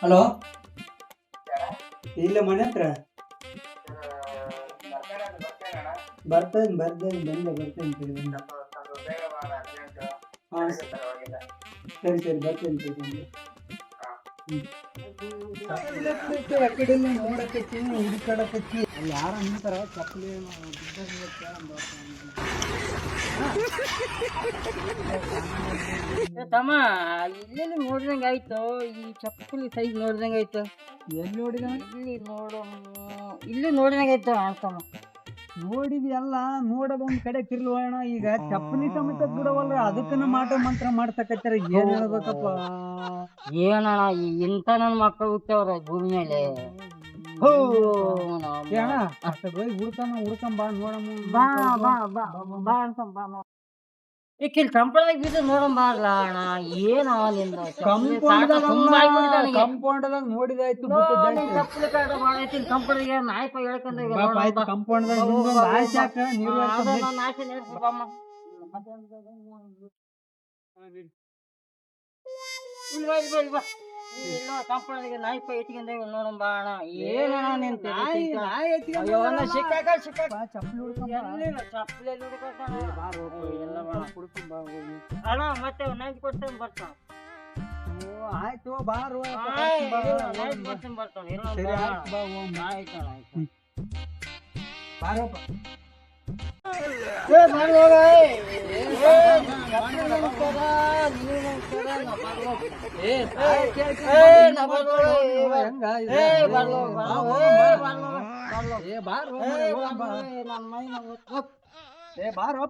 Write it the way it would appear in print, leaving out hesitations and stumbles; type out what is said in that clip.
Hello, ಇಲ್ಲ ಮನೆ ಹತ್ರ ಬರ್ತೇನೆ ಬಂದೆ. ಹಾಂ ಸರಿ ಬರ್ತೇನೆ. ಎಕಡೆ ನೋಡಕತ್ತಿ ಹುಡುಕಾಡಕತ್ತಿ ಅಲ್ಲಿ ಯಾರ ಅಂತಾರ ಚಪ್ಪಲಿ ತಮ್ಮ ಇಲ್ಲೆಲ್ಲಿ ನೋಡಿದಂಗ ಆಯ್ತು. ಈ ಚಪ್ಪಲಿ ಸೈಜ್ ನೋಡಿದಂಗ ಆಯ್ತು. ಎಲ್ಲಿ ನೋಡಿದ? ಇಲ್ಲಿ ನೋಡಿದಂಗ ಆಯ್ತು ತಮ್ಮ. ನೋಡಿದ್ಯಲ್ಲ, ನೋಡೋದೊಂದ್ ಕಡೆ ತಿರ್ಲೋಣ. ಈಗ ಚಪ್ಪಲಿ ಸಮೇತ ಬಿಡವಲ್ರ, ಅದಕ್ಕನ ಮಾಟ ಮಂತ್ರ ಮಾಡ್ಸಕತ್ತಾರ. ಏನ್ ಹೇಳ್ಬೇಕಪ್ಪ? ಏನಣ್ಣ ಇಂಥ ನನ್ನ ಮಕ್ಕಳು ಹುಟ್ಟವ್ರ ಭೂಮಿ ಮೇಲೆ. ಹುಡ್ಕಂಬ ನೋಡಮ್ಮ. ಈಕಿಲ್ ಕಂಪೌಂಡ್ದಾಗ ಬಿದ್ದು ನೋಡಂಬಾರ್ಲ ಅಣ್ಣ. ಏನ ಕಂಪೌಂಡ್ದಾಗ ನೋಡಿದಾಯ್ತು. ಕಂಪೌಂಡ್ಗೆ ನಾಯ್ಕ ಹೇಳ್ಕೊಂಡ ಕಂಪೌಂಡ್ಗೆ ನಾಯ್ಕ ಎತ್ಕೊಂಡ ನೋಡಂಬ ಅಣ್ಣ. ಏನಣ್ಣ ನಿಂತ ಅಣ್ಣ ಮತ್ತೆ ನೈಟ್ ಕೊಡ್ತೇನೆ ಬರ್ತಾನ. ಆಯ್ತು ಬಾರು ಬರ್ತಾನೆ. ಬಾರೋ